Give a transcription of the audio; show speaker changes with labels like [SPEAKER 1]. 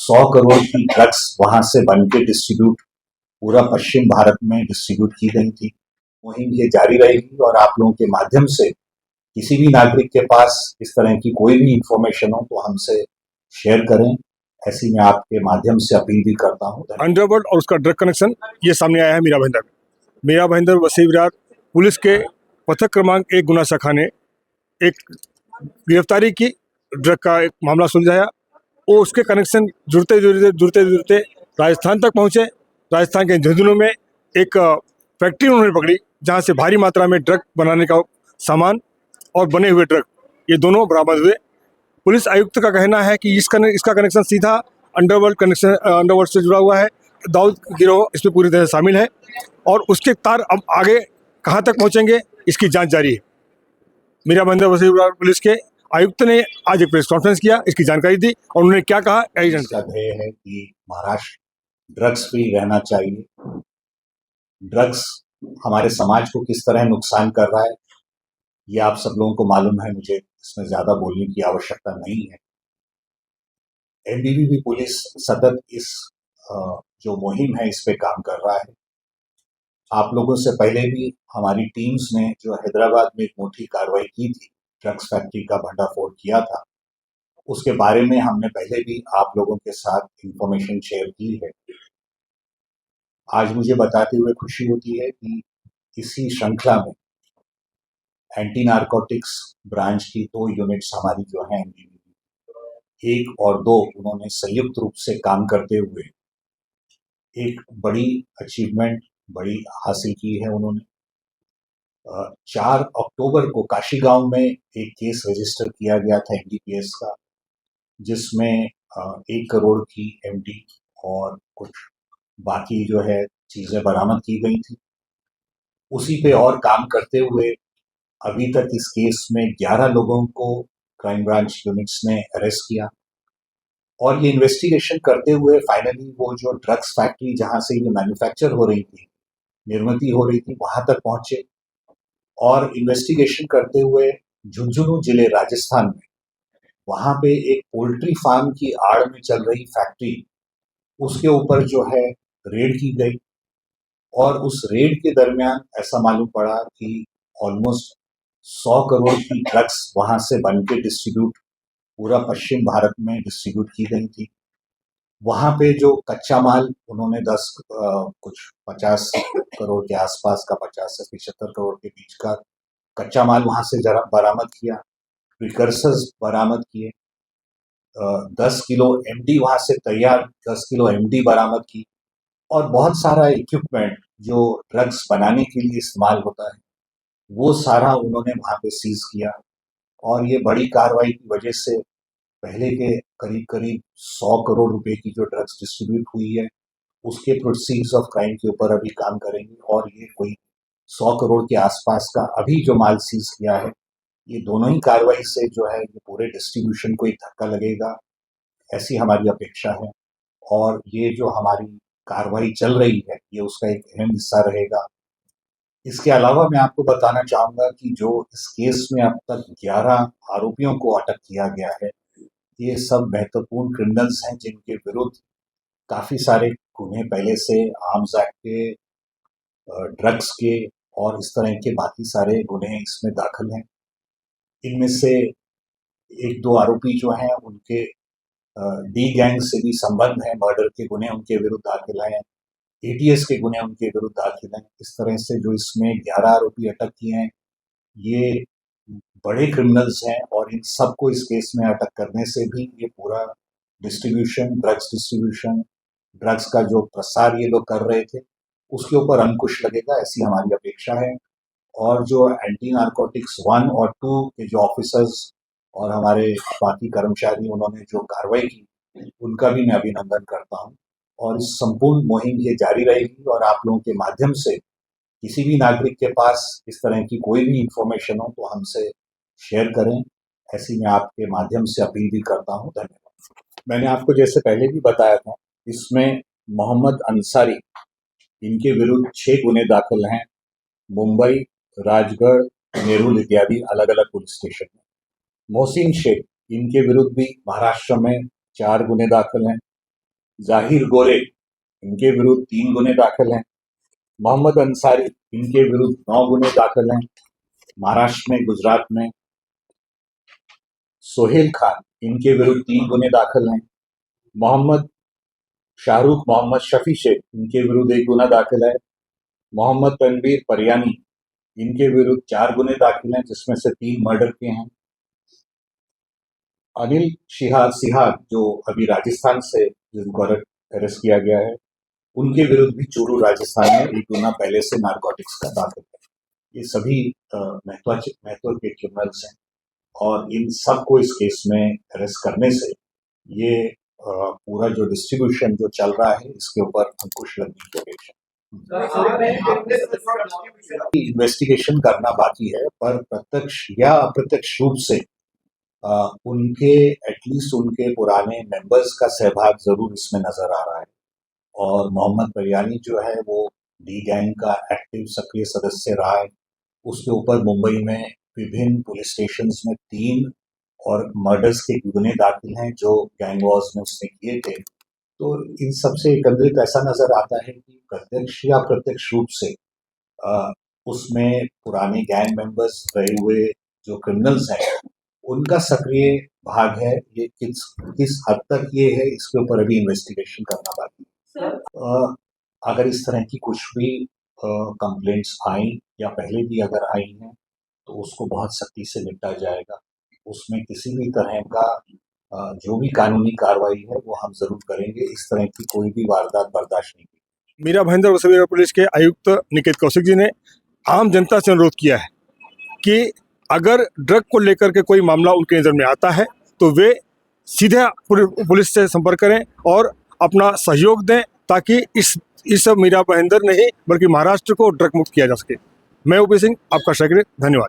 [SPEAKER 1] 100 करोड़ की ड्रग्स वहां से बन के डिस्ट्रीब्यूट पूरा पश्चिम भारत में डिस्ट्रीब्यूट की गई थी। मुहिम ये जारी रहेगी और आप लोगों के माध्यम से किसी भी नागरिक के पास इस तरह की कोई भी इंफॉर्मेशन हो तो हमसे शेयर करें, ऐसी मैं आपके माध्यम से अपील भी करता हूँ।
[SPEAKER 2] अंडरवर्ल्ड और उसका ड्रग कनेक्शन ये सामने आया है मीरा भाईंदर वसी विरार पुलिस के पथक क्रमांक 1 गुना शाखा ने एक गिरफ्तारी की, ड्रग का एक मामला सुलझाया और उसके कनेक्शन जुड़ते राजस्थान तक पहुंचे। राजस्थान के झुंझुनू में एक फैक्ट्री उन्होंने पकड़ी जहां से भारी मात्रा में ड्रग बनाने का सामान और बने हुए ड्रग ये दोनों बरामद हुए। पुलिस आयुक्त का कहना है कि इसका कनेक्शन सीधा अंडरवर्ल्ड से जुड़ा हुआ है। दाऊद गिरोह इसमें पूरी तरह शामिल है और उसके तार अब आगे कहां तक पहुंचेंगे इसकी जांच जारी है। मीरा भाईंदर वसी विरार पुलिस के आयुक्त ने आज एक प्रेस कॉन्फ्रेंस किया, इसकी जानकारी दी और उन्होंने क्या कहा।
[SPEAKER 1] इसका ध्येय है कि महाराष्ट्र ड्रग्स फ्री रहना चाहिए। ड्रग्स हमारे समाज को किस तरह नुकसान कर रहा है ये आप सब लोगों को मालूम है, मुझे इसमें ज्यादा बोलने की आवश्यकता नहीं है। एमबीबीपी पुलिस सतत इस जो मुहिम है इस पे काम कर रहा है। आप लोगों से पहले भी हमारी टीम्स ने जो हैदराबाद में एक मोटी कार्रवाई की थी, ड्रग्स फैक्ट्री का भंडाफोड़ किया था, उसके बारे में हमने पहले भी आप लोगों के साथ इंफॉर्मेशन शेयर की है। आज मुझे बताते हुए खुशी होती है कि इसी श्रृंखला में एंटी नारकोटिक्स ब्रांच की 2 यूनिट्स हमारी जो हैं, 1 और 2, उन्होंने संयुक्त रूप से काम करते हुए एक बड़ी अचीवमेंट हासिल की है। उन्होंने 4 अक्टूबर को काशी गांव में एक केस रजिस्टर किया गया था एनडीपीएस का, जिसमें 1 करोड़ की एमडी और कुछ बाकी जो है चीजें बरामद की गई थी। उसी पे और काम करते हुए अभी तक इस केस में 11 लोगों को क्राइम ब्रांच यूनिट्स ने अरेस्ट किया और ये इन्वेस्टिगेशन करते हुए फाइनली वो जो ड्रग्स फैक्ट्री जहां से ये मैन्युफैक्चर हो रही थी, निर्मित हो रही थी, वहां तक पहुंचे और इन्वेस्टिगेशन करते हुए झुंझुनू जिले राजस्थान में वहां पे एक पोल्ट्री फार्म की आड़ में चल रही फैक्ट्री, उसके ऊपर जो है रेड की गई और उस रेड के दरमियान ऐसा मालूम पड़ा कि ऑलमोस्ट 100 करोड़ की ड्रग्स वहां से बन के डिस्ट्रीब्यूट पूरा पश्चिम भारत में डिस्ट्रीब्यूट की गई थी। वहां पे जो कच्चा माल उन्होंने 50 करोड़ के आसपास का, 50 से 75 करोड़ के बीच का कच्चा माल वहां से जरा बरामद किया, प्रिकर्सर्स बरामद किए, 10 किलो एमडी वहां से तैयार 10 किलो एमडी बरामद की और बहुत सारा इक्विपमेंट जो ड्रग्स बनाने के लिए इस्तेमाल होता है वो सारा उन्होंने वहां पे सीज किया। और ये बड़ी कार्रवाई की वजह से पहले के करीब करीब 100 करोड़ रुपए की जो ड्रग्स डिस्ट्रीब्यूट हुई है उसके प्रोसीड्स ऑफ क्राइम के ऊपर अभी काम करेंगे और ये कोई 100 करोड़ के आसपास का अभी जो माल सीज किया है, ये दोनों ही कार्रवाई से जो है ये पूरे डिस्ट्रीब्यूशन को एक धक्का लगेगा, ऐसी हमारी अपेक्षा है। और ये जो हमारी कार्रवाई चल रही है ये उसका एक अहम हिस्सा रहेगा। इसके अलावा मैं आपको बताना चाहूंगा कि जो इस केस में अब तक 11 आरोपियों को अटक किया गया है, ये सब महत्वपूर्ण क्रिमिनल्स हैं जिनके विरुद्ध काफी सारे गुन्हे पहले से आर्म्स एक्ट के, ड्रग्स के और इस तरह के बाकी सारे गुन्हे इसमें दाखिल हैं। इनमें से 1-2 आरोपी जो हैं उनके डी गैंग से भी संबंध है, मर्डर के गुन्हे उनके विरुद्ध दाखिल हैं, एटीएस के गुन्हे उनके विरुद्ध दाखिल हैं। इस तरह से जो इसमें 11 आरोपी अटक किए हैं ये बड़े क्रिमिनल्स हैं और इन सबको इस केस में अटक करने से भी ये पूरा डिस्ट्रीब्यूशन, ड्रग्स का जो प्रसार ये लोग कर रहे थे उसके ऊपर अंकुश लगेगा, ऐसी हमारी अपेक्षा है। और जो एंटी नारकोटिक्स 1 और 2 के जो ऑफिसर्स और हमारे बाकी कर्मचारी उन्होंने जो कार्रवाई की उनका भी मैं अभिनंदन करता हूँ। और इस संपूर्ण मुहिम ये जारी रहेगी और आप लोगों के माध्यम से किसी भी नागरिक के पास इस तरह की कोई भी इंफॉर्मेशन हो तो हमसे शेयर करें, ऐसी मैं आपके माध्यम से अपील भी करता हूँ। धन्यवाद। मैंने आपको जैसे पहले भी बताया था, इसमें मोहम्मद अंसारी, इनके विरुद्ध 6 गुने दाखिल हैं मुंबई, राजगढ़, नेरुल इत्यादि अलग अलग पुलिस स्टेशन में। मोहसिन शेख, इनके विरुद्ध भी महाराष्ट्र में 4 गुने दाखिल हैं। जाहिर गोरे, इनके विरुद्ध 3 गुने दाखिल हैं। मोहम्मद अंसारी, इनके विरुद्ध 9 गुने दाखिल हैं महाराष्ट्र में, गुजरात में। सोहेल खान, इनके विरुद्ध 3 गुने दाखिल हैं। मोहम्मद शाहरुख मोहम्मद शफी शेख, इनके विरुद्ध 1 गुना दाखिल है। मोहम्मद तनवीर परियानी, इनके विरुद्ध 4 गुने दाखिल हैं, जिसमें से 3 मर्डर के हैं। अनिल सिहाग, जो अभी राजस्थान से जिनको अरेस्ट किया गया है, उनके विरुद्ध भी चूरू राजस्थान में 1 गुना पहले से नारकोटिक्स का दाखिल है। ये सभी महत्व के क्रिमिनल्स हैं और इन सबको इस केस में अरेस्ट करने से ये पूरा जो डिस्ट्रीब्यूशन जो चल रहा है इसके ऊपर अंकुश लगने की अपेक्षा। इन्वेस्टिगेशन करना बाकी है, पर प्रत्यक्ष या अप्रत्यक्ष रूप से उनके एटलीस्ट उनके पुराने मेंबर्स का सहभाग जरूर इसमें नजर आ रहा है। और मोहम्मद परियानी जो है वो डी गैंग का एक्टिव सक्रिय सदस्य रहा है। उसके ऊपर मुंबई में विभिन्न पुलिस स्टेशंस में 3 और मर्डर्स के गुने दाखिल हैं जो गैंग वॉर्स में उसने किए थे। तो इन सब से एकत्रित ऐसा नजर आता है कि प्रत्यक्ष या प्रत्यक्ष रूप से उसमें पुराने गैंग मेंबर्स रहे हुए जो क्रिमिनल्स हैं उनका सक्रिय भाग है। ये किस हद तक ये है इसके ऊपर अभी इन्वेस्टिगेशन करना बाकी है। अगर इस तरह की कुछ भी कंप्लेंट्स आई या पहले भी अगर आई हैं तो उसको बहुत सख्ती से निपटा जाएगा। उसमें किसी भी तरह का जो भी कानूनी कार्रवाई है वो हम जरूर करेंगे। इस तरह की कोई भी वारदात बर्दाश्त नहीं की।
[SPEAKER 2] मीरा भाईंदर वसई विरार पुलिस के आयुक्त निकेत कौशिक जी ने आम जनता से अनुरोध किया है कि अगर ड्रग को लेकर के कोई मामला उनके नज़र में आता है तो वे सीधे पुलिस से संपर्क करें और अपना सहयोग दें, ताकि इस मीरा भाईंदर नहीं बल्कि महाराष्ट्र को ड्रग मुक्त किया जा सके। मैं ओपी सिंह, आपका शागिर्द। धन्यवाद।